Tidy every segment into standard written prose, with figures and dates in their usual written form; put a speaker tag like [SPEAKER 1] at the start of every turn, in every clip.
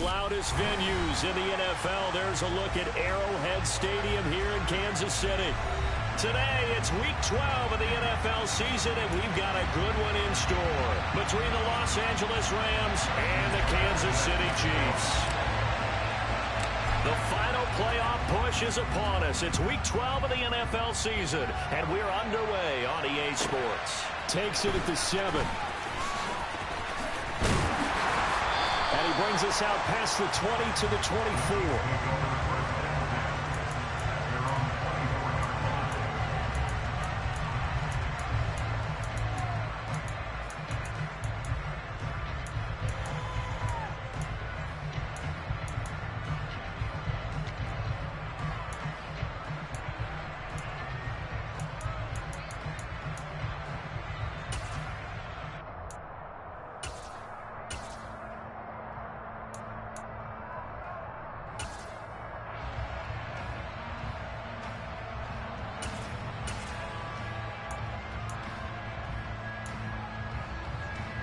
[SPEAKER 1] loudest venues in the NFL. There's a look at Arrowhead Stadium here in Kansas City. Today, it's Week 12 of the NFL season, and we've got a good one in store between the Los Angeles Rams and the Kansas City Chiefs. The final playoff push is upon us. It's Week 12 of the NFL season, and we're underway on EA Sports.
[SPEAKER 2] Takes it at the 7. And he brings us out past the 20 to the 24.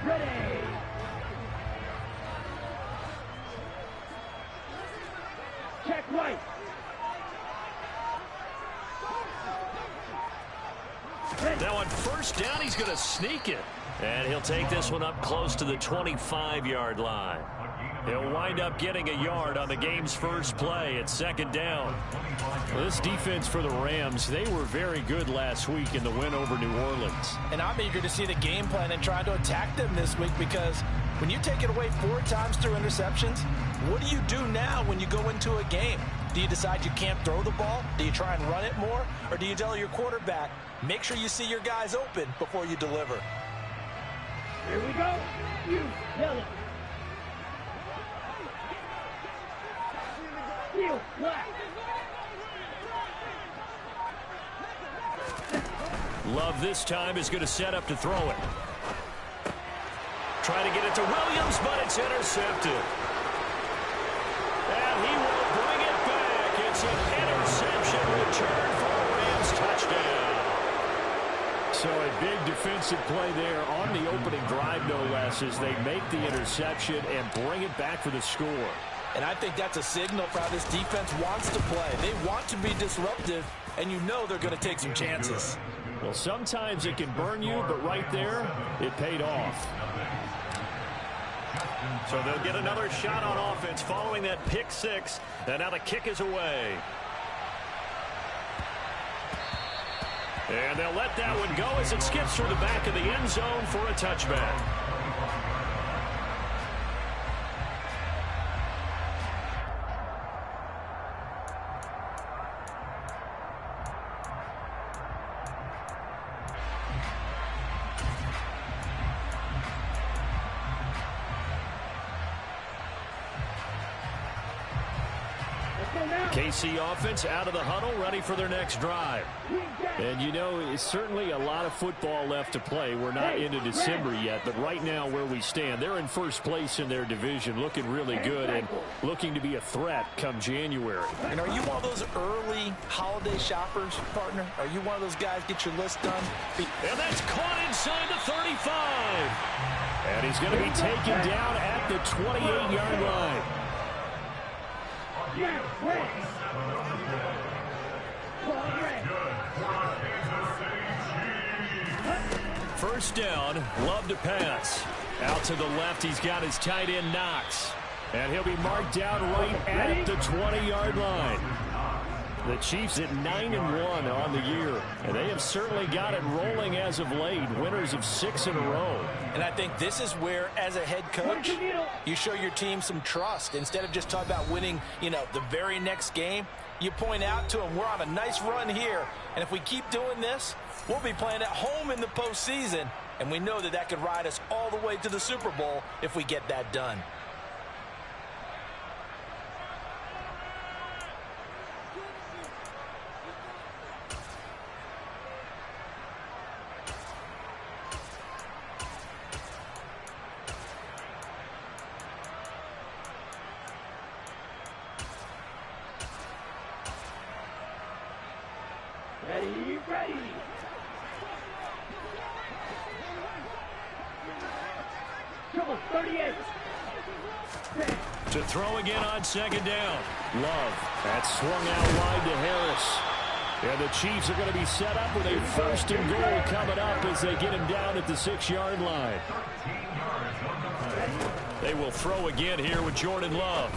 [SPEAKER 3] Ready. Check right.
[SPEAKER 1] Now on first down, he's going to sneak it. And he'll take this one up close to the 25-yard line. He'll wind up getting a yard on the game's first play at second down.
[SPEAKER 2] Well, this defense for the Rams, they were very good last week in the win over New Orleans.
[SPEAKER 4] And I'm eager to see the game plan and try to attack them this week, because when you take it away 4 times through interceptions, what do you do now when you go into a game? Do you decide you can't throw the ball? Do you try and run it more? Or do you tell your quarterback, make sure you see your guys open before you deliver?
[SPEAKER 3] Here we go. You yellow. Steel black.
[SPEAKER 1] Love this time is going to set up to throw it. Trying to get it to Williams, but it's intercepted. And he will bring it back. It's an interception return for a Rams touchdown.
[SPEAKER 2] So a big defensive play there on the opening drive, no less, as they make the interception and bring it back for the score.
[SPEAKER 4] And I think that's a signal for how this defense wants to play. They want to be disruptive, and you know they're going to take some chances.
[SPEAKER 2] Well, sometimes it can burn you, but right there, it paid off.
[SPEAKER 1] So they'll get another shot on offense following that pick 6. And now the kick is away. And they'll let that one go as it skips through the back of the end zone for a touchback. KC offense out of the huddle, ready for their next drive.
[SPEAKER 2] And you know, it's certainly a lot of football left to play. We're not into December yet, but right now where we stand, they're in first place in their division, looking really good and looking to be a threat come January.
[SPEAKER 4] And are you one of those early holiday shoppers, partner? Are you one of those guys, get your list done?
[SPEAKER 1] And that's caught inside the 35.
[SPEAKER 2] And he's going to be taken down at the 28-yard line.
[SPEAKER 1] First down, love to pass. Out to the left, he's got his tight end Knox.
[SPEAKER 2] And he'll be marked down right at the 20-yard line. The Chiefs at 9-1 on the year, and they have certainly got it rolling as of late, winners of 6 in a row.
[SPEAKER 4] And I think this is where, as a head coach, you show your team some trust. Instead of just talking about winning, the very next game, you point out to them, we're on a nice run here, and if we keep doing this, we'll be playing at home in the postseason, and we know that could ride us all the way to the Super Bowl if we get that done.
[SPEAKER 3] Ready, ready. Trouble 38.
[SPEAKER 1] To throw again on second down.
[SPEAKER 2] Love. That swung out wide to Harris. And the Chiefs are going to be set up with a 1st and goal coming up as they get him down at the 6-yard line.
[SPEAKER 1] They will throw again here with Jordan Love.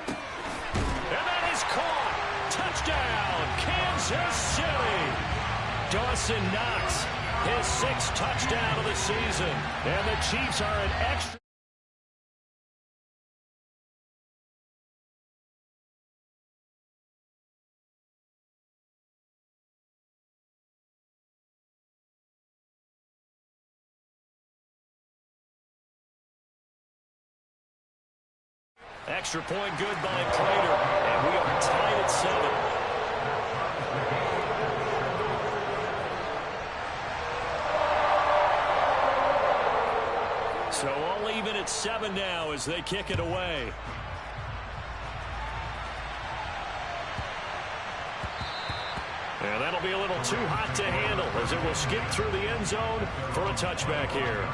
[SPEAKER 1] And that is caught. Touchdown, Kansas City. Dawson Knox, his 6th touchdown of the season. And the Chiefs are an extra. Extra point good by Prater, and we are tied at 7. So all even at 7 now as they kick it away. And that'll be a little too hot to handle as it will skip through the end zone for a touchback here.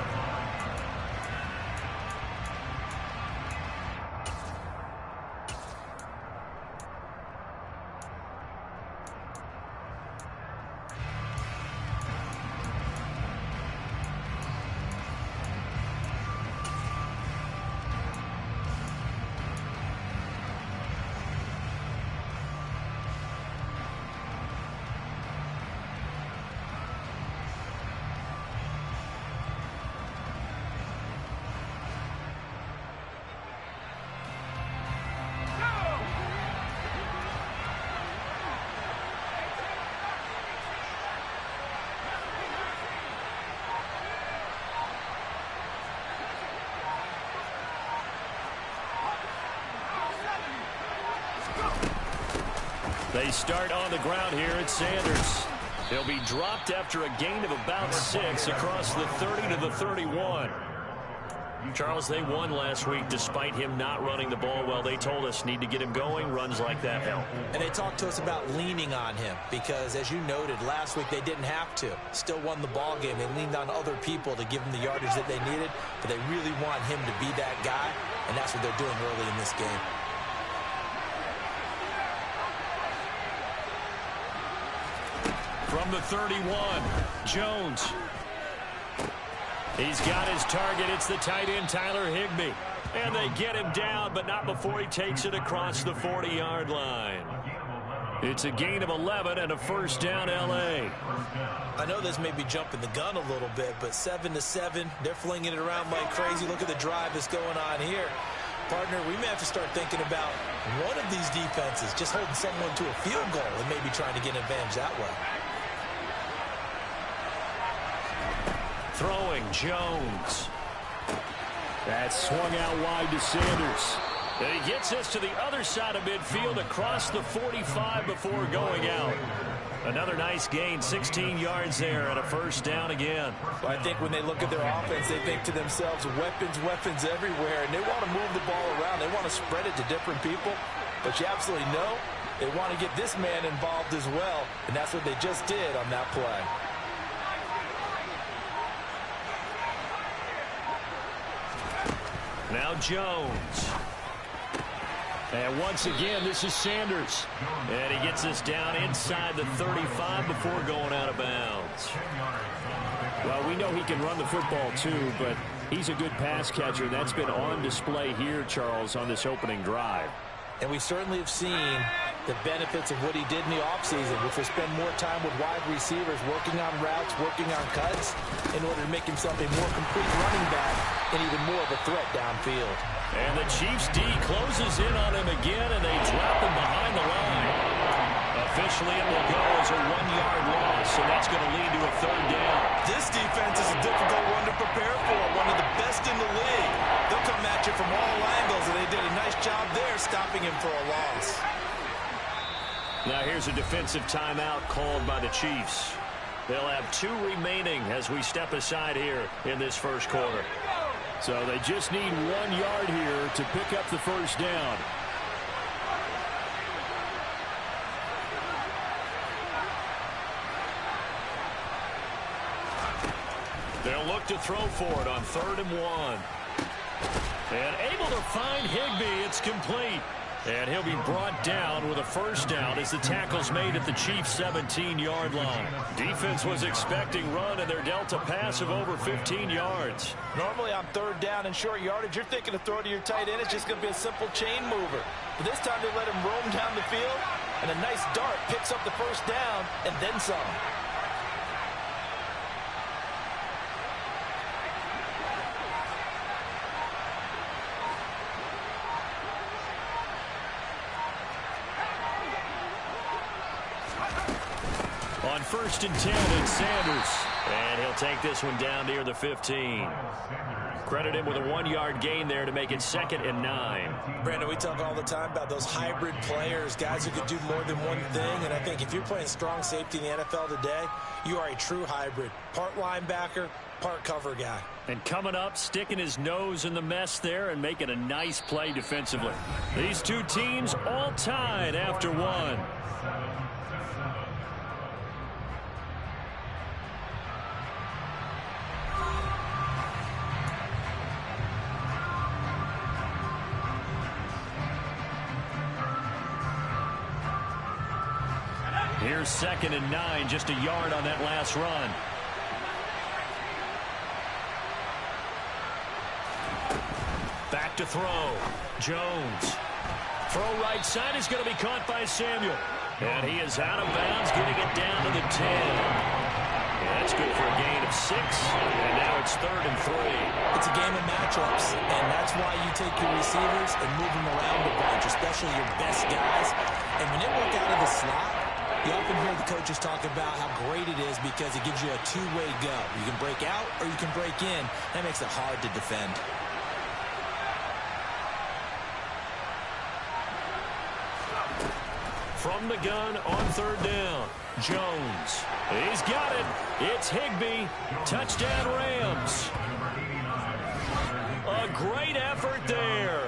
[SPEAKER 1] They start on the ground here at Sanders. He'll be dropped after a gain of about 6 across the 30 to the 31. Charles, they won last week despite him not running the ball well. They told us need to get him going. Runs like that help.
[SPEAKER 4] And they talked to us about leaning on him because, as you noted, last week they didn't have to. Still won the ball game. They leaned on other people to give them the yardage that they needed, but they really want him to be that guy, and that's what they're doing early in this game.
[SPEAKER 1] From the 31, Jones. He's got his target. It's the tight end, Tyler Higbee. And they get him down, but not before he takes it across the 40-yard line. It's a gain of 11 and a 1st down, L.A.
[SPEAKER 4] I know this may be jumping the gun a little bit, but 7-7, they're flinging it around like crazy. Look at the drive that's going on here. Partner, we may have to start thinking about one of these defenses just holding someone to a field goal and maybe trying to get an advantage that way.
[SPEAKER 1] Throwing, Jones.
[SPEAKER 2] That swung out wide to Sanders.
[SPEAKER 1] And he gets us to the other side of midfield across the 45 before going out. Another nice gain, 16 yards there and a 1st down again.
[SPEAKER 4] Well, I think when they look at their offense, they think to themselves, weapons everywhere, and they want to move the ball around. They want to spread it to different people, but you absolutely know they want to get this man involved as well, and that's what they just did on that play.
[SPEAKER 1] Now Jones. And once again, this is Sanders. And he gets us down inside the 35 before going out of bounds.
[SPEAKER 2] Well, we know he can run the football too, but he's a good pass catcher. That's been on display here, Charles, on this opening drive.
[SPEAKER 4] And we certainly have seen the benefits of what he did in the offseason, which was spend more time with wide receivers, working on routes, working on cuts, in order to make himself a more complete running back and even more of a threat downfield.
[SPEAKER 1] And the Chiefs D closes in on him again, and they drop him behind the line. Officially, it will go as a 1-yard loss, so that's going to lead to a 3rd down.
[SPEAKER 4] This defense is a difficult one to prepare for, one of the best in the league. They'll come at you from all angles, and they did a nice job there stopping him for a loss.
[SPEAKER 1] Now here's a defensive timeout called by the Chiefs. They'll have 2 remaining as we step aside here in this 1st quarter.
[SPEAKER 2] So they just need 1 yard here to pick up the 1st down.
[SPEAKER 1] They'll look to throw for it on 3rd and 1. And able to
[SPEAKER 2] find Higbee. It's complete. And he'll be brought down with a first down as the tackle's made at the Chiefs' 17-yard line. Defense was expecting run, and they're dealt a pass of over 15 yards.
[SPEAKER 4] Normally on third down and short yardage, you're thinking of throw to your tight end. It's just going to be a simple chain mover. But this time they let him roam down the field, and a nice dart picks up the first down and then some.
[SPEAKER 2] On 1st and 10, it's Sanders. And he'll take this one down near the 15. Credit him with a 1-yard gain there to make it 2nd and 9.
[SPEAKER 4] Brandon, we talk all the time about those hybrid players, guys who could do more than one thing. And I think if you're playing strong safety in the NFL today, you are a true hybrid. Part linebacker, part cover guy.
[SPEAKER 2] And coming up, sticking his nose in the mess there and making a nice play defensively. These two teams all tied after one. Here's 2nd and 9, just a yard on that last run. Back to throw. Jones. Throw right side is going to be caught by Samuel. And he is out of bounds, getting it down to the 10. Yeah, that's good for a gain of 6. And now it's 3rd and 3.
[SPEAKER 4] It's a game of matchups, and that's why you take your receivers and move them around a bunch, especially your best guys. And when they work out of the slot, you often hear the coaches talk about how great it is because it gives you a two-way go. You can break out or you can break in. That makes it hard to defend.
[SPEAKER 2] From the gun on 3rd down, Jones. He's got it. It's Higbee. Touchdown, Rams. A great effort there.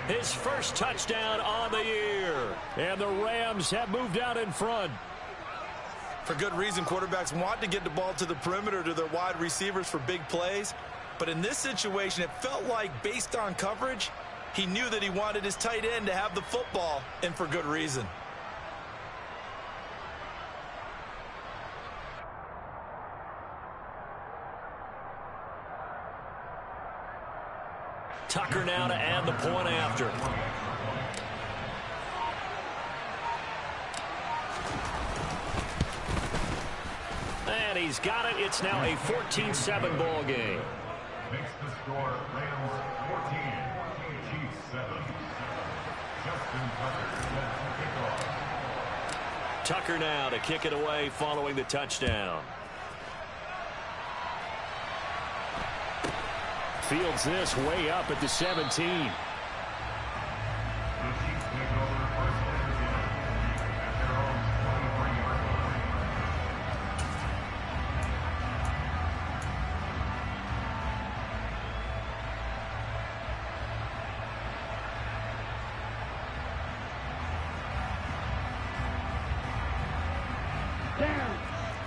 [SPEAKER 2] His first touchdown on the year. And the Rams have moved out in front.
[SPEAKER 4] For good reason, quarterbacks want to get the ball to the perimeter to their wide receivers for big plays. But in this situation, it felt like based on coverage, he knew that he wanted his tight end to have the football, and for good reason.
[SPEAKER 2] Tucker now to add the point after. And he's got it. It's now a 14-7 ball game.
[SPEAKER 5] Makes the score Rams 14, Chiefs 7. Justin Tucker kickoff.
[SPEAKER 2] Tucker now to kick it away following the touchdown. Fields this way up at the 17.
[SPEAKER 5] The Chiefs take over first and 10 at their own 23-yard line.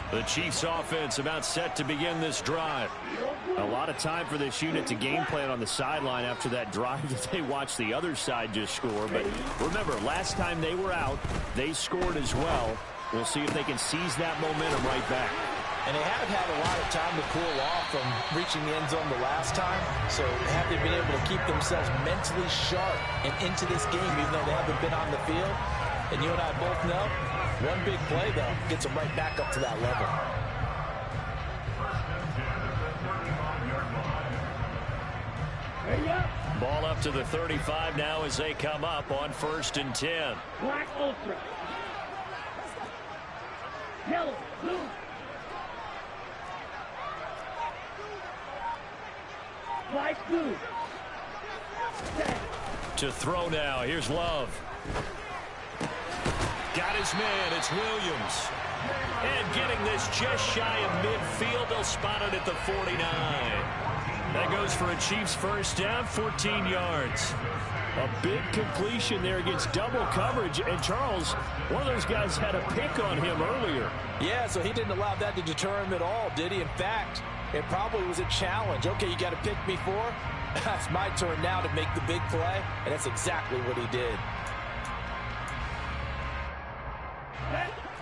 [SPEAKER 2] The Chiefs offense about set to begin this drive. A lot of time for this unit to game plan on the sideline after that drive that they watched the other side just score. But remember, last time they were out, they scored as well. We'll see if they can seize that momentum right back.
[SPEAKER 4] And they haven't had a lot of time to cool off from reaching the end zone the last time. So have they been able to keep themselves mentally sharp and into this game even though they haven't been on the field? And you and I both know, one big play, though, gets them right back up to that level.
[SPEAKER 2] Ball up to the 35 now as they come up on 1st and 10.
[SPEAKER 3] Black Ultra. Yellow, blue. White, blue.
[SPEAKER 2] To throw now. Here's Love. Got his man. It's Williams. And getting this just shy of midfield. They'll spot it at the 49. That goes for a Chiefs first down, 14 yards. A big completion there against double coverage. And Charles, one of those guys had a pick on him earlier.
[SPEAKER 4] Yeah, so he didn't allow that to deter him at all, did he? In fact, it probably was a challenge. Okay, you got to pick me for, It's my turn now to make the big play, and that's exactly what he did.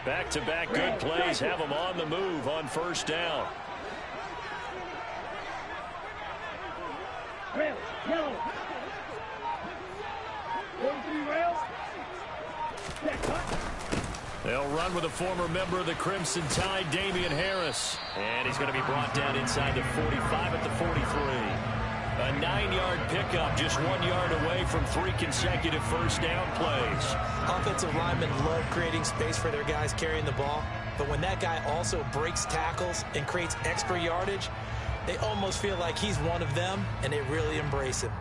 [SPEAKER 1] Back-to-back good plays have them on the move on first down.
[SPEAKER 3] Rail, yellow. Going through rail.
[SPEAKER 1] They'll run with a former member of the Crimson Tide, Damian Harris. And he's going to be brought down inside the 45 at the 43. A 9-yard pickup, just 1 yard away from 3 consecutive first down plays.
[SPEAKER 4] Offensive linemen love creating space for their guys carrying the ball. But when that guy also breaks tackles and creates extra yardage, they almost feel like he's one of them, and they really embrace him.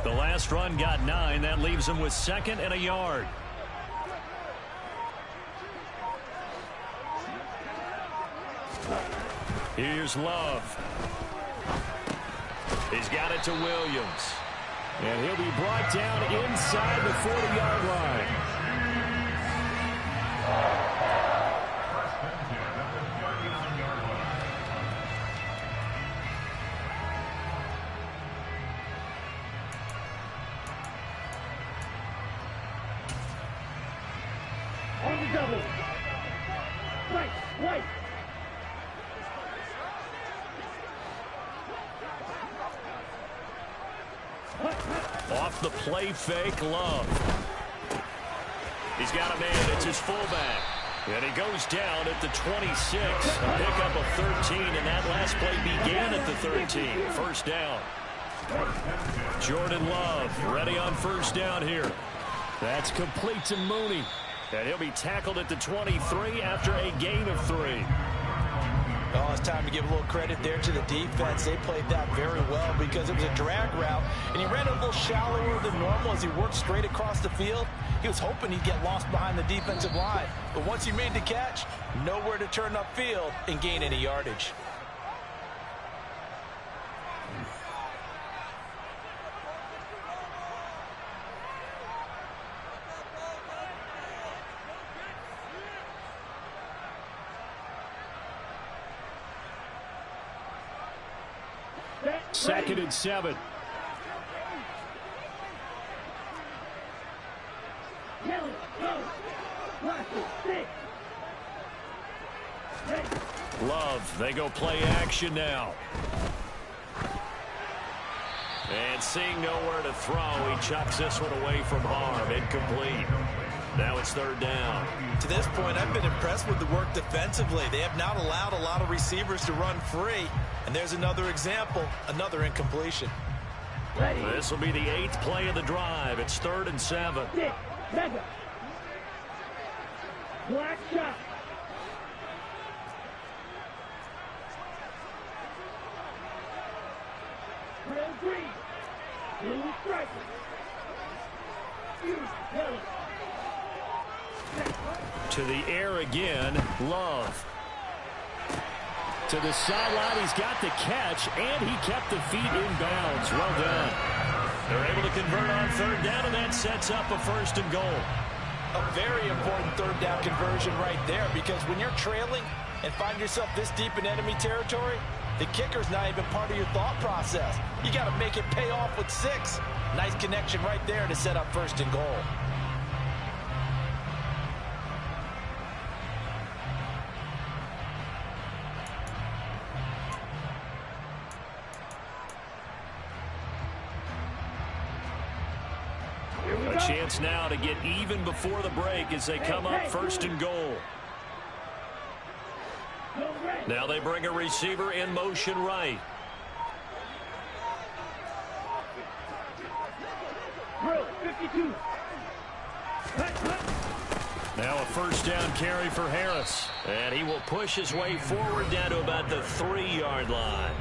[SPEAKER 1] The last run got 9. That leaves him with 2nd and a yard. Here's Love. He's got it to Williams.
[SPEAKER 2] And he'll be brought down inside the 40-yard line.
[SPEAKER 3] On the double. Right.
[SPEAKER 1] Off the play fake, Love. He's got a man. It's his fullback. And he goes down at the 26. A pickup of 13, and that last play began at the 13. First down. Jordan Love ready on first down here.
[SPEAKER 2] That's complete to Mooney.
[SPEAKER 1] And he'll be tackled at the 23 after a gain of 3.
[SPEAKER 4] Oh, it's time to give a little credit there to the defense. They played that very well because it was a drag route, and he ran a little shallower than normal as he worked straight across the field. He was hoping he'd get lost behind the defensive line. But once he made the catch, nowhere to turn upfield and gain any yardage.
[SPEAKER 2] Second and 7.
[SPEAKER 1] Love, they go play action now. And seeing nowhere to throw, he chucks this one away from harm. Incomplete. Now it's third down.
[SPEAKER 4] To this point, I've been impressed with the work defensively. They have not allowed a lot of receivers to run free. And there's another example, another incompletion.
[SPEAKER 1] This will be the 8th play of the drive. It's 3rd and 7.
[SPEAKER 3] Black shot. Red green. Blue striker. Yellow.
[SPEAKER 1] To the air again, Love.
[SPEAKER 2] To the sideline, he's got the catch, and he kept the feet in bounds. Well done.
[SPEAKER 1] They're able to convert on third down, and that sets up a 1st and goal.
[SPEAKER 4] A very important third down conversion right there, because when you're trailing and find yourself this deep in enemy territory, the kicker's not even part of your thought process. You got to make it pay off with 6. Nice connection right there to set up 1st and goal.
[SPEAKER 1] A chance now to get even before the break as they come up 1st and goal. Now they bring a receiver in motion right.
[SPEAKER 3] Drill 52.
[SPEAKER 1] Now a 1st down carry for Harris. And he will push his way forward down to about the 3-yard line.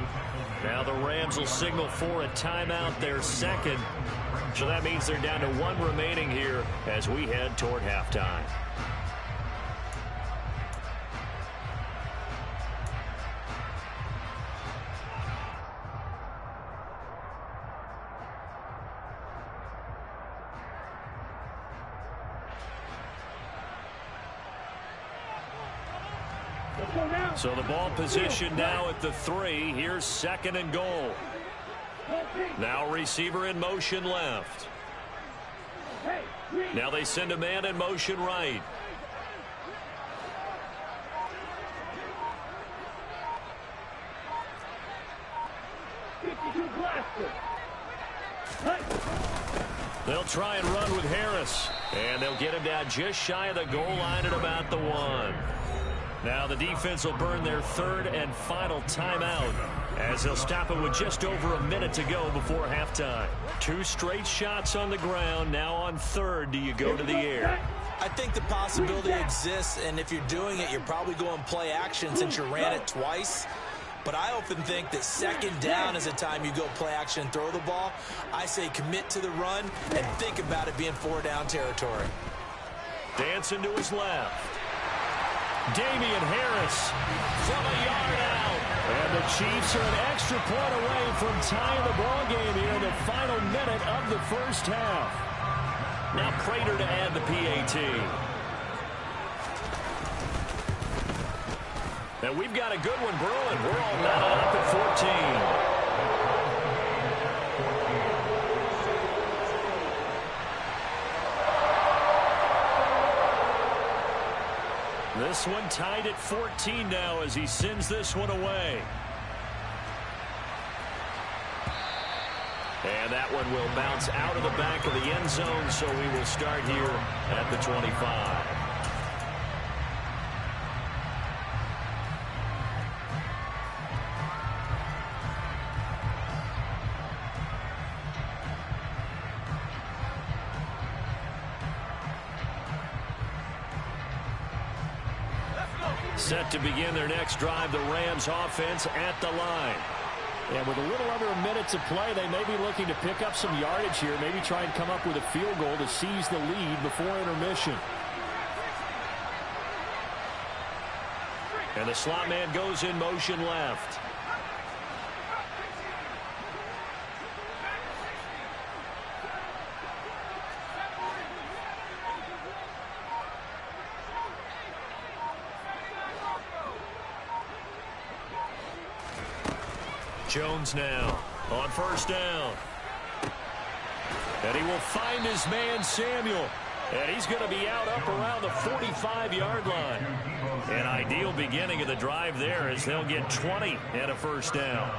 [SPEAKER 1] Now the Rams will signal for a timeout, their 2nd. So that means they're down to 1 remaining here as we head toward halftime.
[SPEAKER 2] So the ball position now at the 3. Here's 2nd and goal. Now receiver in motion left. Now they send a man in motion right. They'll try and run with Harris. And they'll get him down just shy of the goal line at about the 1. Now the defense will burn their 3rd and final timeout as they'll stop it with just over a minute to go before halftime. 2 straight shots on the ground. Now on 3rd, do you go to the air?
[SPEAKER 4] I think the possibility exists, and if you're doing it, you're probably going play action since you ran it twice. But I often think that 2nd down is a time you go play action and throw the ball. I say commit to the run and think about it being 4-down territory.
[SPEAKER 2] Dancing to his left. Damian Harris from a yard out. And the Chiefs are an extra point away from tying the ball game here in the final minute of the first half. Now Prater to add the PAT. And we've got a good one brewing. We're all knotted up at 14. This one tied at 14 now as he sends this one away. And that one will bounce out of the back of the end zone, so we will start here at the 25. Set to begin their next drive, the Rams offense at the line. And with a little under a minute to play, they may be looking to pick up some yardage here, maybe try and come up with a field goal to seize the lead before intermission. And the slot man goes in motion left. Jones now on 1st down. And he will find his man Samuel. And he's going to be out up around the 45-yard line. An ideal beginning of the drive there as they'll get 20 and a 1st down.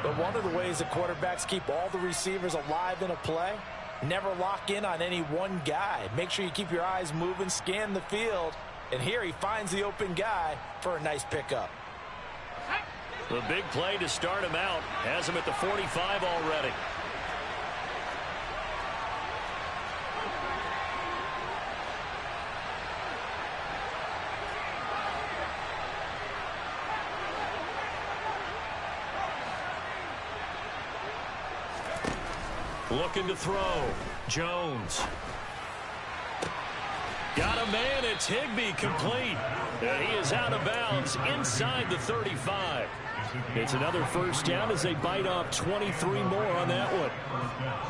[SPEAKER 4] But one of the ways the quarterbacks keep all the receivers alive in a play, never lock in on any one guy. Make sure you keep your eyes moving, scan the field. And here he finds the open guy for a nice pickup.
[SPEAKER 2] The big play to start him out has him at the 45 already. Looking to throw. Jones. Got a man. It's Higbee complete. And he is out of bounds inside the 35. It's another 1st down as they bite off 23 more on that one.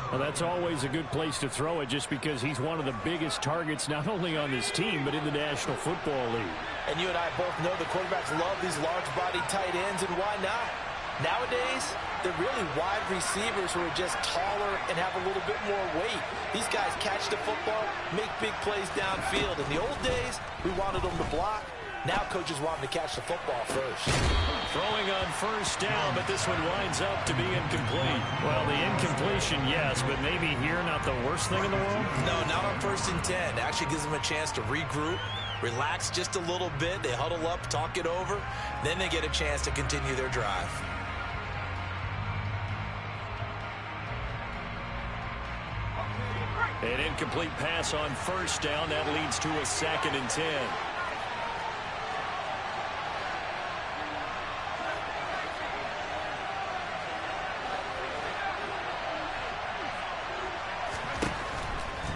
[SPEAKER 2] Well, that's always a good place to throw it just because he's one of the biggest targets not only on this team but in the National Football League.
[SPEAKER 4] And you and I both know the quarterbacks love these large-body tight ends, and why not? Nowadays, they're really wide receivers who are just taller and have a little bit more weight. These guys catch the football, make big plays downfield. In the old days, we wanted them to block. Now coaches want them to catch the football first.
[SPEAKER 2] Throwing on 1st down, but this one winds up to be incomplete. Well, the incompletion, yes, but maybe here not the worst thing in the world?
[SPEAKER 4] No, not on 1st and 10. Actually gives them a chance to regroup, relax just a little bit. They huddle up, talk it over. Then they get a chance to continue their drive.
[SPEAKER 2] An incomplete pass on 1st down. That leads to a 2nd and 10.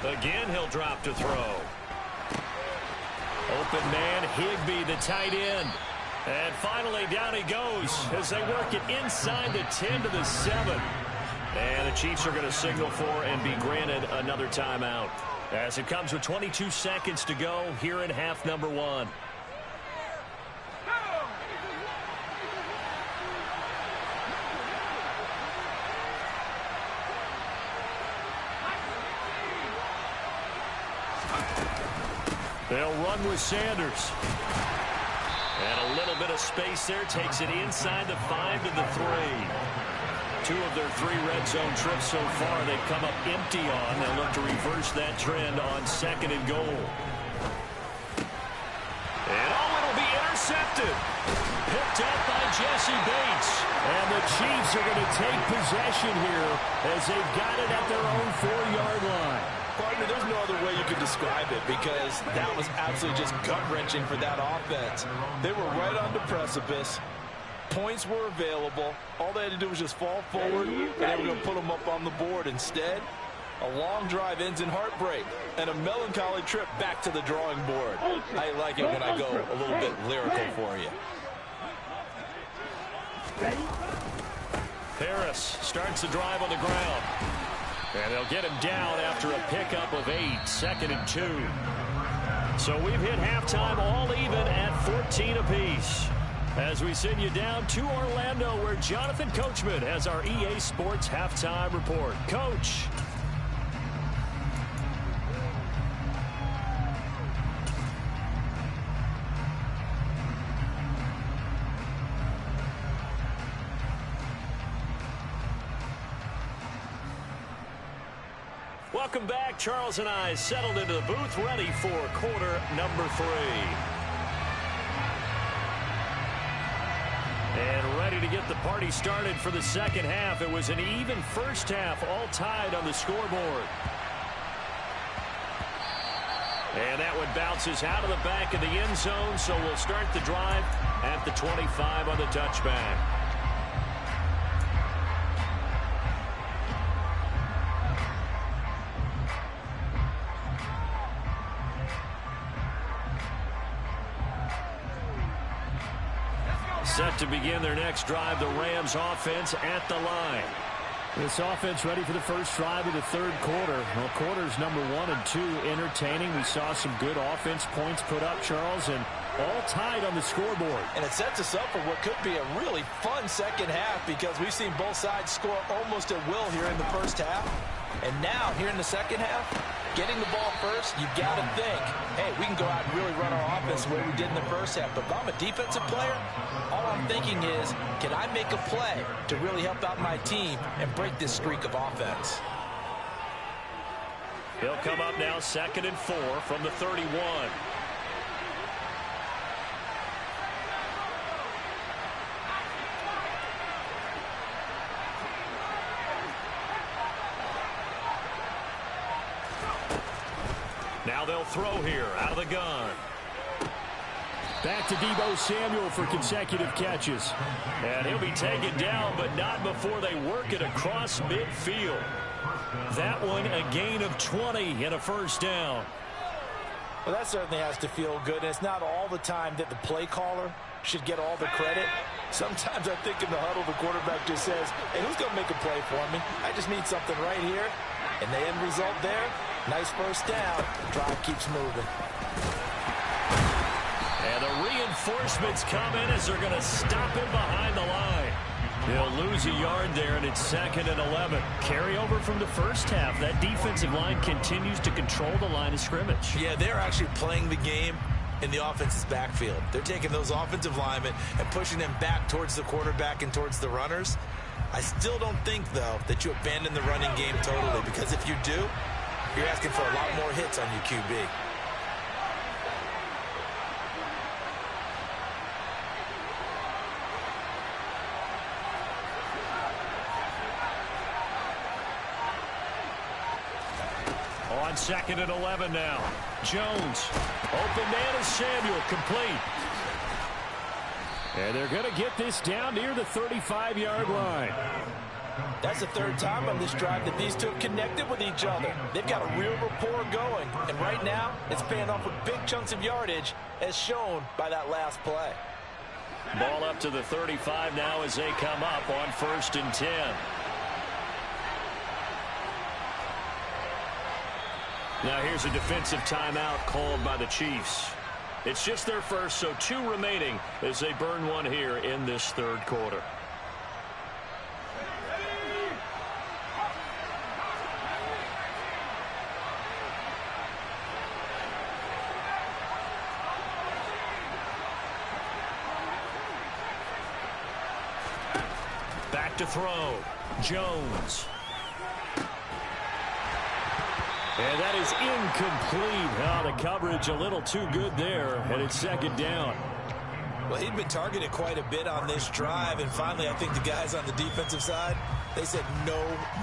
[SPEAKER 2] Again, he'll drop to throw. Open man, Higbee, the tight end. And finally, down he goes as they work it inside the 10 to the 7. And the Chiefs are going to signal for and be granted another timeout as it comes with 22 seconds to go here in half number 1. They'll run with Sanders.
[SPEAKER 1] And a little bit of space there. Takes it inside the 5 to the 3. 2 of their 3 red zone trips so far they've come up empty on. They'll look to reverse that trend on 2nd and goal. And it'll be intercepted. Picked up by Jesse Bates.
[SPEAKER 2] And the Chiefs are going to take possession here as they've got it at their own 4-yard line.
[SPEAKER 4] Partner, there's no other way you could describe it because that was absolutely just gut-wrenching for that offense. They were right on the precipice. Points were available. All they had to do was just fall forward, and they were going to put them up on the board. Instead, a long drive ends in heartbreak and a melancholy trip back to the drawing board. I like it when I go a little bit lyrical for you.
[SPEAKER 1] Harris starts the drive on the ground.
[SPEAKER 2] And they'll get him down after a pickup of 8, 2nd and 2. So we've hit halftime all even at 14 apiece. As we send you down to Orlando, where Jonathan Coachman has our EA Sports halftime report. Coach.
[SPEAKER 1] Welcome back. Charles and I settled into the booth, ready for quarter number 3.
[SPEAKER 2] And ready to get the party started for the second half. It was an even first half, all tied on the scoreboard. And that one bounces out of the back of the end zone, so we'll start the drive at the 25 on the touchback. Set to begin their next drive, the Rams offense at the line. This offense ready for the first drive of the third quarter. Well, quarters number 1 and 2 entertaining. We saw some good offense points put up, Charles, and all tied on the scoreboard.
[SPEAKER 4] And it sets us up for what could be a really fun second half because we've seen both sides score almost at will here in the first half. And now, here in the second half, getting the ball first, you've got to think, hey, we can go out and really run our offense the way we did in the first half. But if I'm a defensive player, all I'm thinking is, can I make a play to really help out my team and break this streak of offense?
[SPEAKER 1] He'll come up now 2nd and 4 from the 31. Now they'll throw here out of the gun.
[SPEAKER 2] Back to Deebo Samuel for consecutive catches.
[SPEAKER 1] And he'll be taken down, but not before they work it across midfield. That one a gain of 20 and a first down.
[SPEAKER 4] Well, that certainly has to feel good. And it's not all the time that the play caller should get all the credit. Sometimes I think in the huddle, the quarterback just says, hey, who's going to make a play for me? I just need something right here. And the end result there, nice first down. Drive keeps moving.
[SPEAKER 1] And the reinforcements come in as they're going to stop him behind the line. They'll lose a yard there, and it's 2nd and 11.
[SPEAKER 2] Carry over from the first half. That defensive line continues to control the line of scrimmage.
[SPEAKER 4] Yeah, they're actually playing the game in the offense's backfield. They're taking those offensive linemen and pushing them back towards the quarterback and towards the runners. I still don't think, though, that you abandon the running game totally, because if you do, you're asking for a lot more hits on your QB.
[SPEAKER 1] On 2nd and 11 now. Jones. Open man is Samuel, complete.
[SPEAKER 2] And they're going to get this down near the 35-yard line.
[SPEAKER 4] That's the third time on this drive that these two have connected with each other. They've got a real rapport going. And right now, it's paying off with big chunks of yardage, as shown by that last play.
[SPEAKER 1] Ball up to the 35 now as they come up on 1st and 10. Now here's a defensive timeout called by the Chiefs. It's just their first, so 2 remaining as they burn one here in this third quarter. to throw. Jones. And that is incomplete. Oh, the coverage a little too good there, and it's second down.
[SPEAKER 4] Well, he'd been targeted quite a bit on this drive, and finally I think the guys on the defensive side, they said no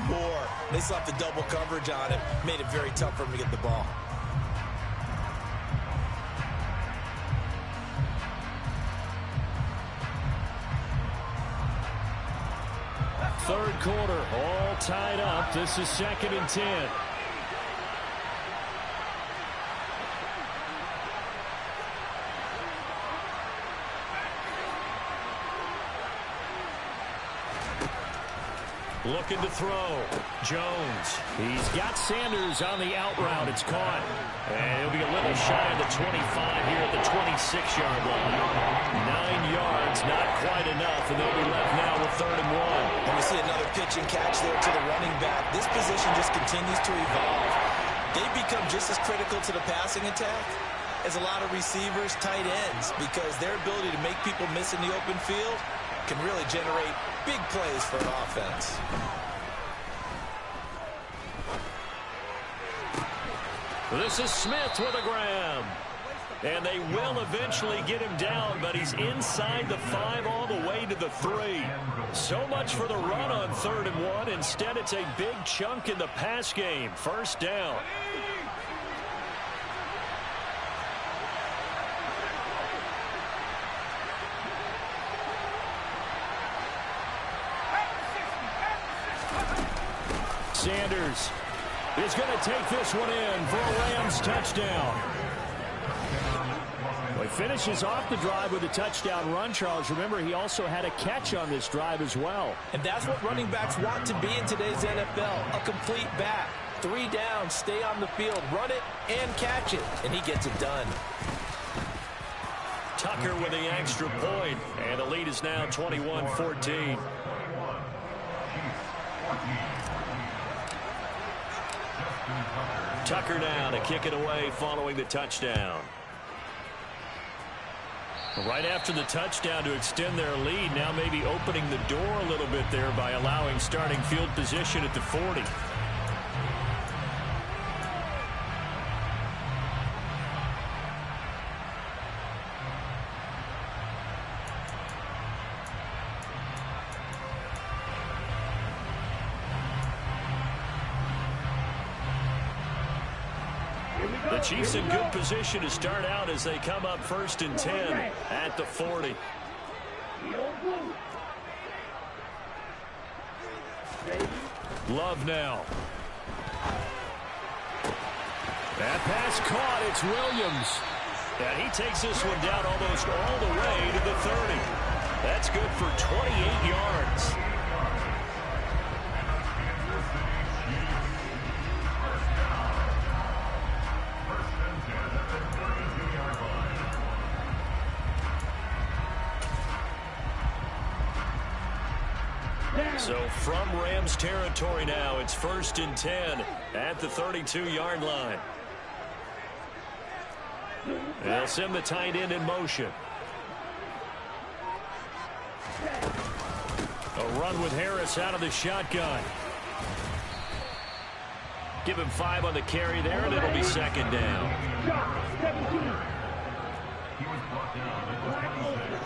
[SPEAKER 4] more. They slapped the double coverage on him, made it very tough for him to get the ball.
[SPEAKER 1] Third quarter, all tied up. This is 2nd and 10. Looking to throw. Jones. He's got Sanders on the out route. It's caught. And it'll be a little shy of the 25 here at the 26-yard line. 9 yards, not quite enough, and they'll be left now with 3rd and 1.
[SPEAKER 4] And we see another pitch and catch there to the running back. This position just continues to evolve. They become just as critical to the passing attack as a lot of receivers, tight ends, because their ability to make people miss in the open field can really generate big plays for an offense.
[SPEAKER 1] This is Smith with a grab. And they will eventually get him down, but he's inside the 5 all the way to the 3. So much for the run on 3rd and 1. Instead, it's a big chunk in the pass game. First down. Sanders is going to take this one in for a Rams touchdown. Well, he finishes off the drive with a touchdown run, Charles. Remember, he also had a catch on this drive as well.
[SPEAKER 4] And that's what running backs want to be in today's NFL, a complete back. 3 down, stay on the field, run it, and catch it. And he gets it done.
[SPEAKER 1] Tucker with the extra point, and the lead is now 21-14. Tucker now to kick it away following the touchdown. Right after the touchdown to extend their lead, now maybe opening the door a little bit there by allowing starting field position at the 40. The Chiefs in good position to start out as they come up 1st and 10 at the 40. Love now. That pass caught. It's Williams. And he takes this one down almost all the way to the 30. That's good for 28 yards. So from Rams territory now, it's 1st and 10 at the 32-yard line. They'll send the tight end in motion. A run with Harris out of the shotgun. Give him 5 on the carry there, and it'll be 2nd down.
[SPEAKER 5] He was brought down at the 26.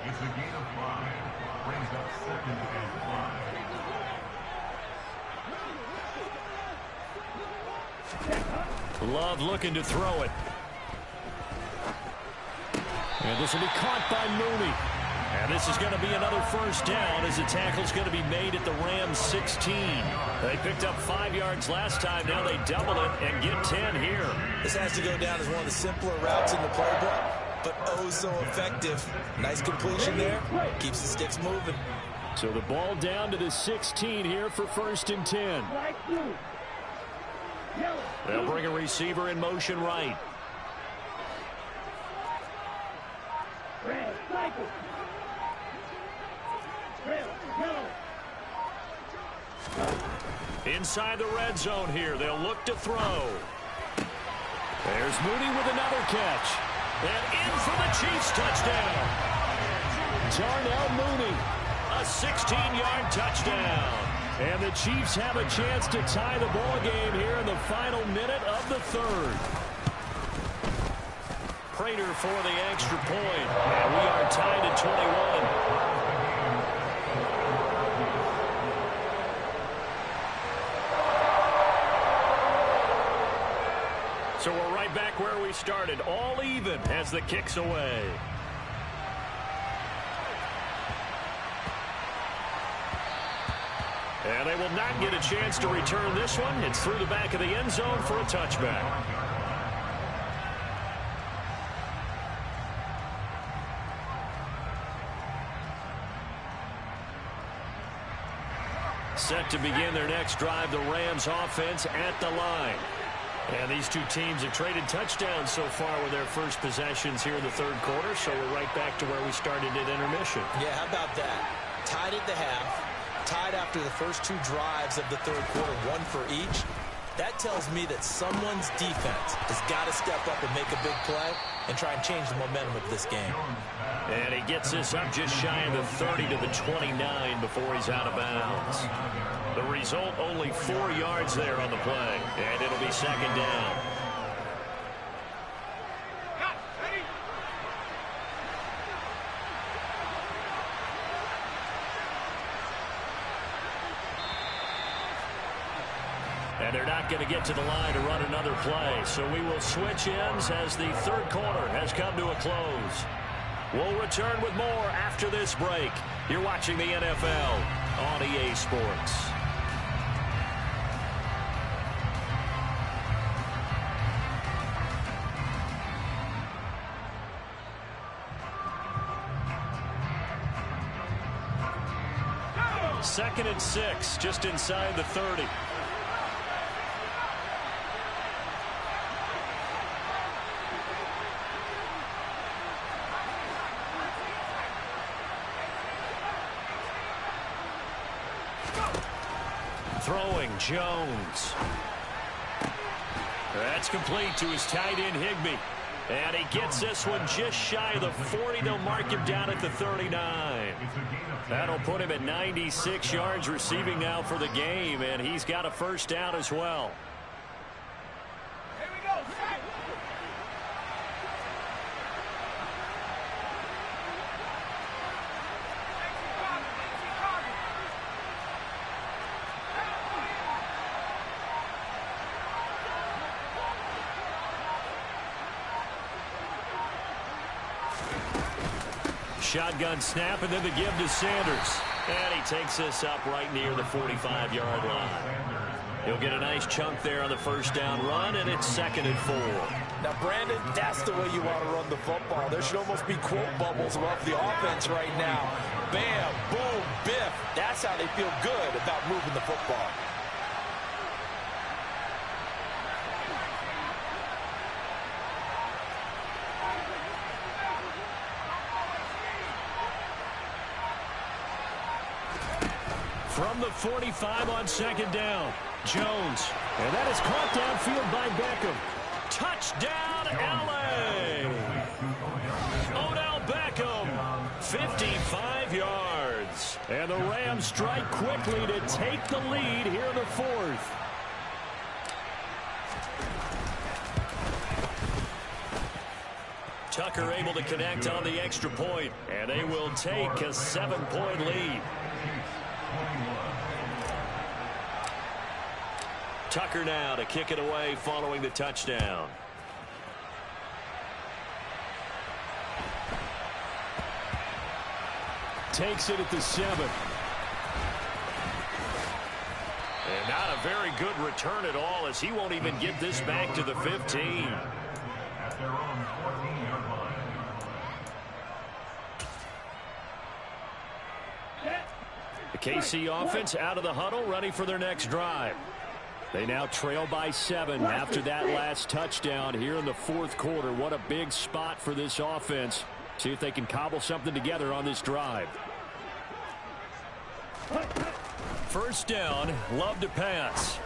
[SPEAKER 5] It's a gain of 5. Brings up 2nd and 5.
[SPEAKER 1] Love looking to throw it. And this will be caught by Mooney. And this is going to be another 1st down as the tackle's going to be made at the Rams 16. They picked up 5 yards last time. Now they double it and get 10 here.
[SPEAKER 4] This has to go down as one of the simpler routes in the playbook, but oh so effective. Nice completion there. Keeps the sticks moving.
[SPEAKER 1] So the ball down to the 16 here for 1st and 10. They'll bring a receiver in motion right. Inside the red zone here. They'll look to throw. There's Mooney with another catch. And in for the Chiefs touchdown. Darnell Mooney. A 16-yard touchdown.
[SPEAKER 2] And the Chiefs have a chance to tie the ball game here in the final minute of the third.
[SPEAKER 1] Prater for the extra point. And we are tied at 21. So we're right back where we started, all even as the kick's away. And they will not get a chance to return this one. It's through the back of the end zone for a touchback. Set to begin their next drive, the Rams offense at the line. And these two teams have traded touchdowns so far with their first possessions here in the third quarter, so we're right back to where we started at intermission.
[SPEAKER 4] Yeah, how about that? Tied at the half, tied after the first two drives of the third quarter, one for each. That tells me that someone's defense has got to step up and make a big play and try and change the momentum of this game.
[SPEAKER 1] And he gets this up just shy of the 30 to the 29 before he's out of bounds. The result, only 4 yards there on the play, and it'll be second down. And they're not going to get to the line to run another play. So we will switch ends as the third quarter has come to a close. We'll return with more after this break. You're watching the NFL on EA Sports. Second and 6, just inside the 30. Throwing, Jones. That's complete to his tight end, Higbee. And he gets this one just shy of the 40. They'll mark him down at the 39. That'll put him at 96 yards receiving now for the game, and he's got a first down as well.
[SPEAKER 3] Here we go, Sapp.
[SPEAKER 1] Shotgun snap, and then the give to Sanders. And he takes this up right near the 45-yard line. He'll get a nice chunk there on the first down run, and it's second and 4.
[SPEAKER 4] Now, Brandon, that's the way you want to run the football. There should almost be quote bubbles above the offense right now. Bam, boom, biff. That's how they feel good about moving the football.
[SPEAKER 1] From the 45 on second down, Jones. And that is caught downfield by Beckham. Touchdown, L.A. Odell Beckham, 55 yards. And the Rams strike quickly to take the lead here in the fourth. Tucker able to connect on the extra point, and they will take a 7-point lead. Tucker now to kick it away following the touchdown. Takes it at the 7. And not a very good return at all, as he won't even get this back to the 15.
[SPEAKER 5] At their own 14-yard line.
[SPEAKER 1] The KC offense out of the huddle, ready for their next drive. They now trail by 7 after that last touchdown here in the fourth quarter. What a big spot for this offense. See if they can cobble something together on this drive. First down, Love to pass.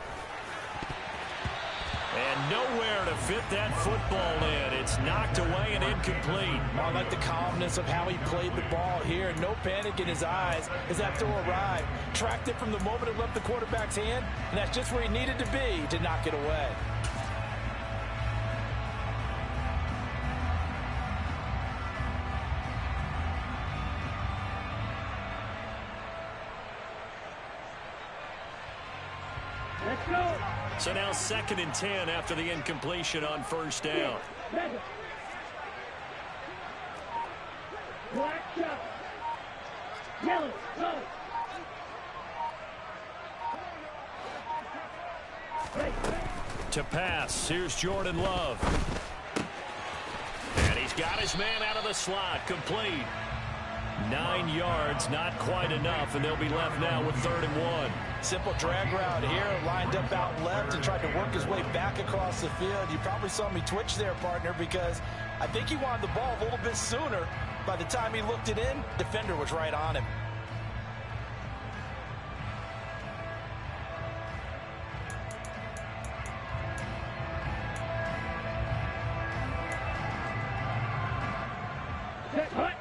[SPEAKER 2] And nowhere to fit that football in. It's knocked away and incomplete.
[SPEAKER 4] I like the calmness of how he played the ball here. No panic in his eyes as that throw arrived. Tracked it from the moment it left the quarterback's hand, and that's just where he needed to be to knock it away.
[SPEAKER 3] Let's go.
[SPEAKER 2] So now 2nd and 10 after the incompletion on first down.
[SPEAKER 3] Black shot. Yellow, go.
[SPEAKER 2] To pass, here's Jordan Love. And he's got his man out of the slot, complete. 9 yards, not quite enough, and they'll be left now with 3rd and 1.
[SPEAKER 4] Simple drag route here, lined up out left and tried to work his way back across the field. You probably saw me twitch there, partner, because I think he wanted the ball a little bit sooner. By the time he looked it in, defender was right on him.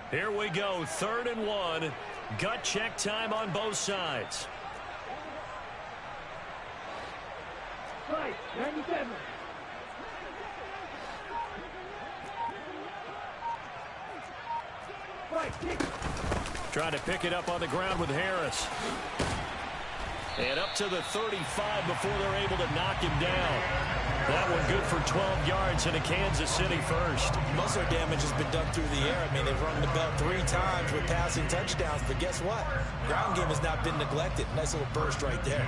[SPEAKER 2] Here we go, 3rd and 1. Gut check time on both sides.
[SPEAKER 3] 97.
[SPEAKER 2] Trying to pick it up on the ground with Harris. And up to the 35 before they're able to knock him down. That one good for 12 yards and a Kansas City first.
[SPEAKER 4] Most of their damage has been done through the air. I mean, they've rung the bell 3 times with passing touchdowns, but guess what? Ground game has not been neglected. Nice little burst right there.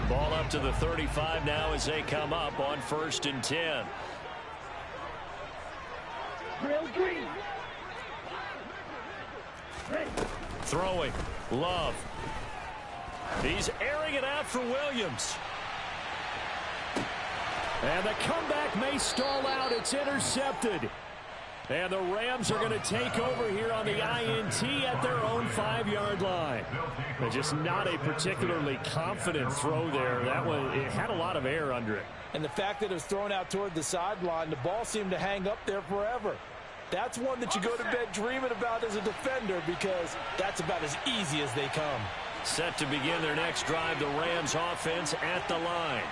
[SPEAKER 2] Ball up to the 35 now as they come up on 1st and 10.
[SPEAKER 3] Green.
[SPEAKER 2] Throwing. Love. He's airing it out for Williams. And the comeback may stall out. It's intercepted. And the Rams are going to take over here on the INT at their own 5-yard line. But just not a particularly confident throw there. That one, it had a lot of air under it.
[SPEAKER 4] And the fact that it was thrown out toward the sideline, the ball seemed to hang up there forever. That's one that you go to bed dreaming about as a defender because that's about as easy as they come.
[SPEAKER 2] Set to begin their next drive, the Rams offense at the line.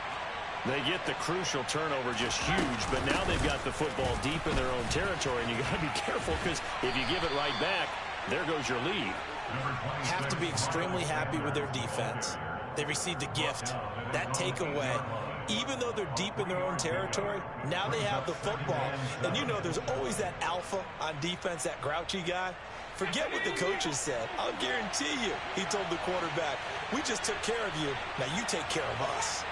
[SPEAKER 2] They get the crucial turnover, just huge, but now they've got the football deep in their own territory, and you got to be careful because if you give it right back, there goes your lead.
[SPEAKER 4] Have to be extremely happy with their defense. They received a gift. That takeaway, even though they're deep in their own territory, now they have the football. And you know there's always that alpha on defense, that grouchy guy. Forget what the coaches said. I'll guarantee you, he told the quarterback, we just took care of you. Now you take care of us.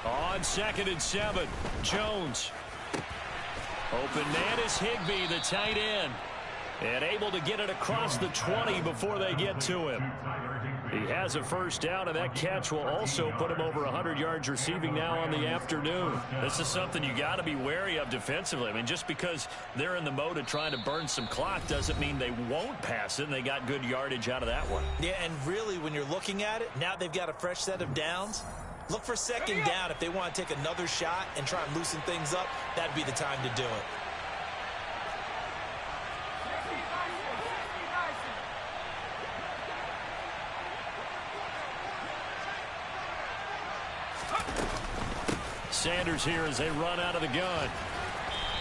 [SPEAKER 2] On 2nd and 7, Jones. Open man is Higbee, the tight end. And able to get it across the 20 before they get to him. He has a first down, and that catch will also put him over 100 yards receiving now on the afternoon. This is something you got to be wary of defensively. I mean, just because they're in the mode of trying to burn some clock doesn't mean they won't pass it, and they got good yardage out of that one.
[SPEAKER 4] Yeah, and really, when you're looking at it, now they've got a fresh set of downs. Look for 2nd down if they want to take another shot and try and loosen things up. That'd be the time to do it.
[SPEAKER 2] Sanders here as they run out of the gun.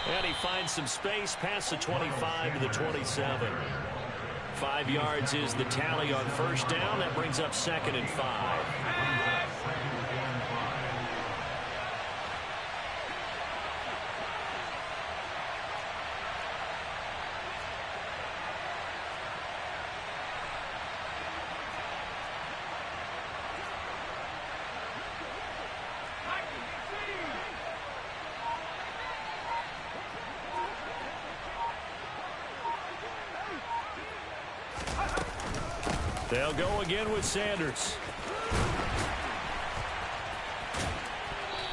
[SPEAKER 2] And he finds some space past the 25 to the 27. 5 yards is the tally on first down. That brings up 2nd and 5. They'll go again with Sanders.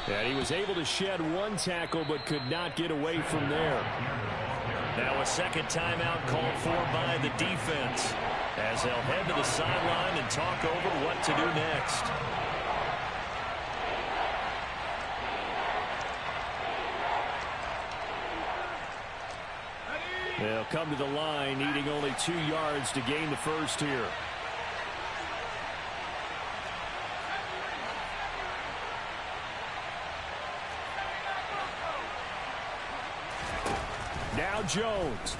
[SPEAKER 2] And he was able to shed one tackle but could not get away from there.
[SPEAKER 1] Now a second timeout called for by the defense as they'll head to the sideline and talk over what to do next.
[SPEAKER 2] They'll come to the line needing only 2 yards to gain the first here. Now Jones.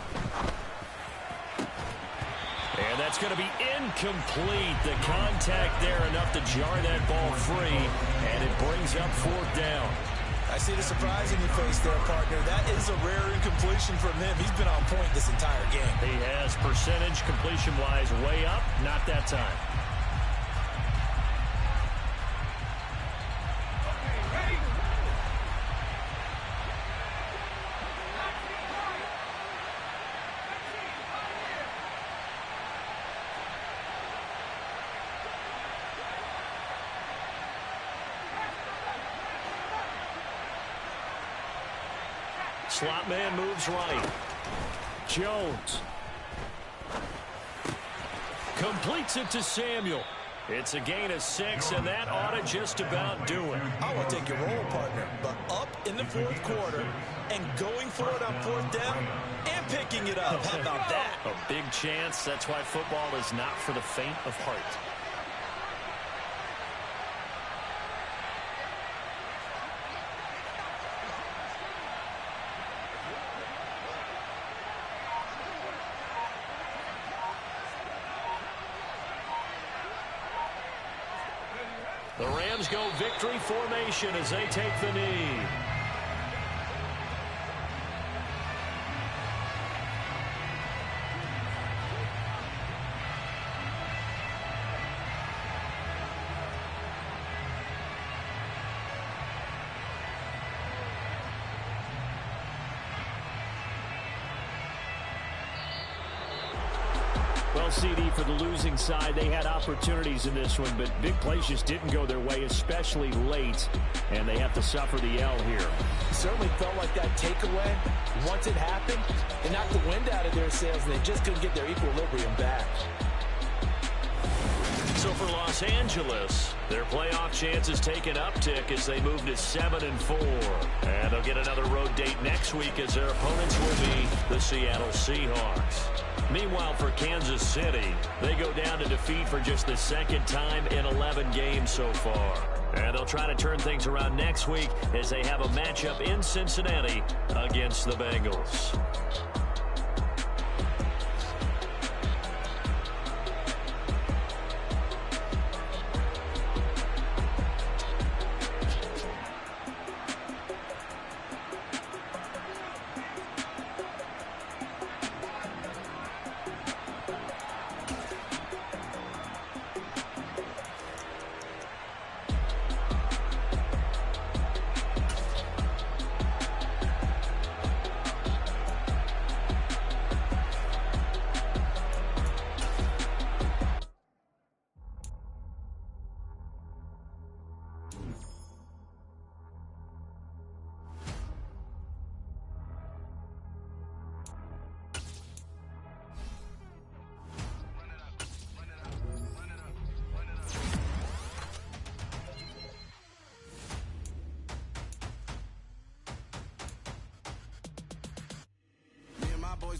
[SPEAKER 1] And that's going to be incomplete. The contact there enough to jar that ball free, and it brings up 4th down.
[SPEAKER 4] I see the surprise in your face there, partner. That is a rare incompletion from him. He's been on point this entire game.
[SPEAKER 1] He has percentage completion-wise way up. Not that time. Slot man moves right.
[SPEAKER 2] Jones.
[SPEAKER 1] Completes it to Samuel. It's a gain of 6, and that ought to just about do it.
[SPEAKER 4] I will take your role, partner, but up in the 4th quarter and going for it on 4th down and picking it up. How about that?
[SPEAKER 1] A big chance. That's why football is not for the faint of heart. The Rams go victory formation as they take the knee.
[SPEAKER 2] Well, CD, for the losing side, they had opportunities in this one, but big plays just didn't go their way, especially late, and they have to suffer the L here.
[SPEAKER 4] It certainly felt like that takeaway, once it happened, it knocked the wind out of their sails, and they just couldn't get their equilibrium back.
[SPEAKER 1] So for Los Angeles, their playoff chances take an uptick as they move to 7-4. And they'll get another road date next week as their opponents will be the Seattle Seahawks. Meanwhile, for Kansas City, they go down to defeat for just the 2nd time in 11 games so far. And they'll try to turn things around next week as they have a matchup in Cincinnati against the Bengals.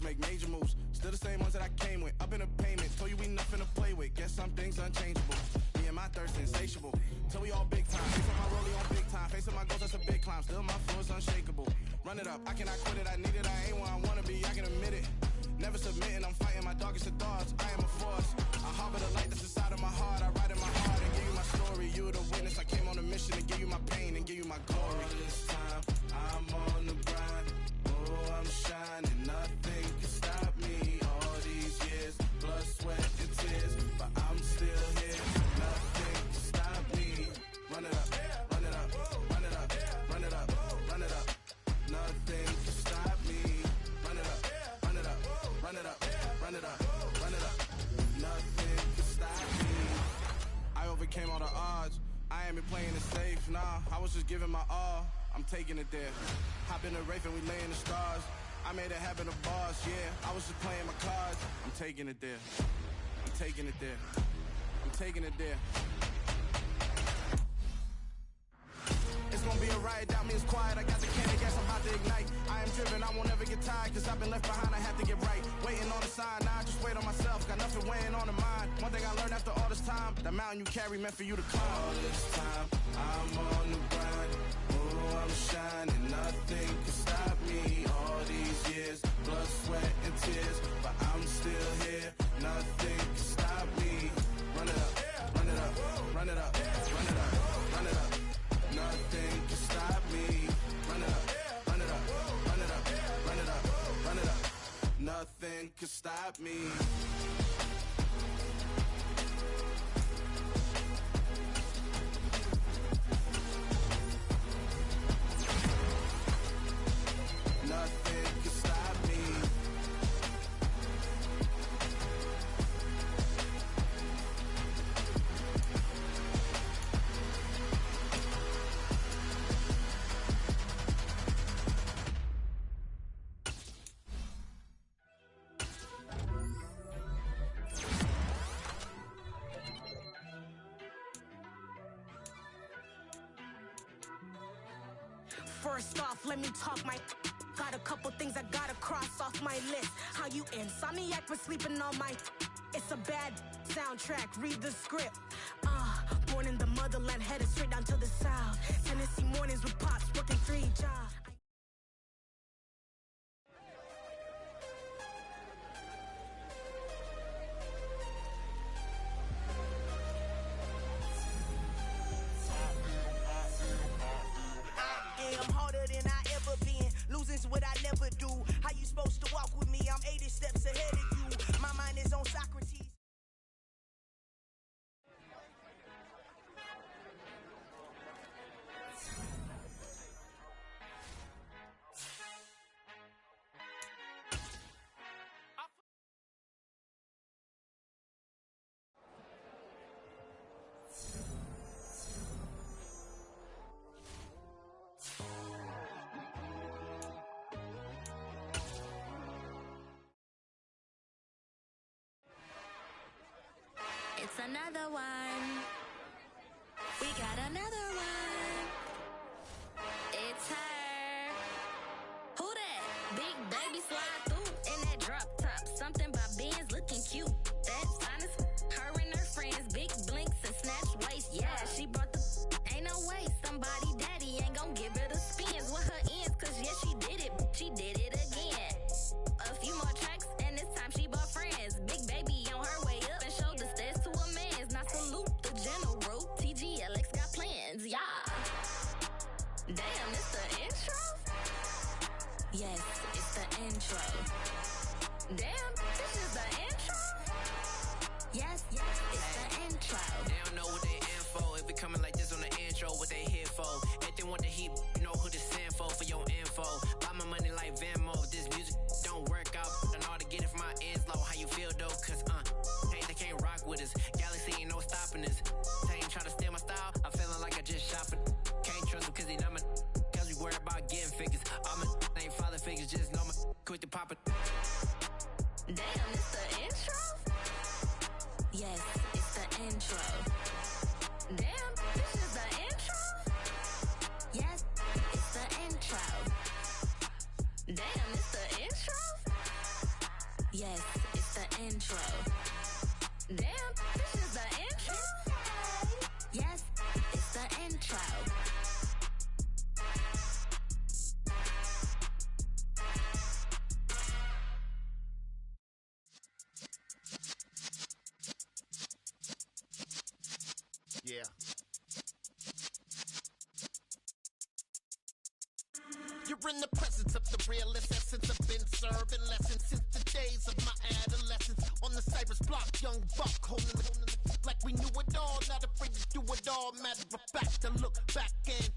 [SPEAKER 6] Make major moves, still the same ones that I came with. Up in a payment, told you we nothing to play with. Guess some things unchangeable. Me and my thirst insatiable. Till we all big time. Face on my rollie on big time. Face on my goals, that's a big climb. Still my flow is unshakable. Run it up, I cannot quit it. I need it, I ain't where I wanna be. I can admit it. Never submitting, I'm fighting my darkest of thoughts. I am a force. I harbor the light that's inside of my heart. I write in my heart and give you my story. You the witness. I came on a mission to give you my pain and give you my glory. All this time, I'm on the grind. Oh, I'm shining. Nothing can stop me. All these years, blood, sweat, and tears, but I'm still here. Nothing can stop me. Run it up, run it up, run it up, run it up, run it up. Nothing can stop me. Run it up, run it up, run it up, run it up, run it up. Nothing can stop me. I overcame all the odds. I I ain't been playing it safe, nah. I was just giving my all. I'm taking it there. Hop in the Wraith and we lay in the stars. I made it happen to bars, yeah. I was just playing my cards. I'm taking it there. I'm taking it there. I'm taking it there. It's gonna be a riot, doubt me it's quiet. I got the cannon gas, I'm about to ignite. I am driven, I won't ever get tired, cause I've been left behind, I have to get right. Waiting on the sign, now I just wait on myself. Got nothing weighing on the mind. One thing I learned after all this time, the mountain you carry meant for you to climb. All this time, I'm on the grind. Oh, I'm shining, nothing can stop me. All these years, blood, sweat, and tears, but I'm still here. Nothing can stop me. Run it up, run it up, run it up, run it up, run it up. Nothing can stop me. Run it up, run it up, run it up, run it up, run it up. Nothing can stop me. Nothing can stop me.
[SPEAKER 7] First off, let me talk my. Got a couple things I gotta cross off my list. How you insomniac for sleeping on my. It's a bad soundtrack, read the script. Born in the motherland, headed straight down to the south. Tennessee mornings with pops, working 3 jobs.
[SPEAKER 8] I'm harder than I ever been. Losing's what I never do. How you supposed to walk with me? I'm 80 steps ahead of you. My mind is on Socrates.
[SPEAKER 9] It's another one. We got another one. It's her. Who that? Big baby slide through in that drop top. Something by Benz looking cute. That's honest. Her and her friends, big blinks and snatch waist. Yeah, she brought the. Ain't no way somebody daddy ain't gon' give her the spins with her ends. Cause yeah, she did it. She did it again. A few more tracks and this time she bought friends. Big baby on her way up and showed the stairs to a man's. Now salute the general. TGLX got plans, yeah. Damn, it's the intro? Yes, it's the intro. Damn, this is the intro? Yes, it's the intro.
[SPEAKER 10] They don't know what they in for. If we coming like this on the intro, what they here for? If they want the heat, you know who to send for your info. Buy my money like Venmo. If this music don't work out, I know how to get it from my ends low. How you feel though? Cause hey, they can't rock with us. Galaxy ain't no stopping us. They ain't trying to steal my style. I'm feeling like I just shopping. Can't trust them cause they not my. Cause we worry about getting figures. All my ain't father figures, just know my quick to pop it.
[SPEAKER 9] Damn, it's the intro? Yes, it's the intro. Damn, this is the intro? Yes, it's the intro. Damn, it's the intro? Yes, it's the intro. Damn, this is the intro? Yes, it's the intro.
[SPEAKER 11] Yeah. You're in the presence of the realest essence. I've been serving lessons since the days of my adolescence. On the Cypress block, young buck holding it like we knew it all. Not afraid to do it all. Matter of fact, to look back and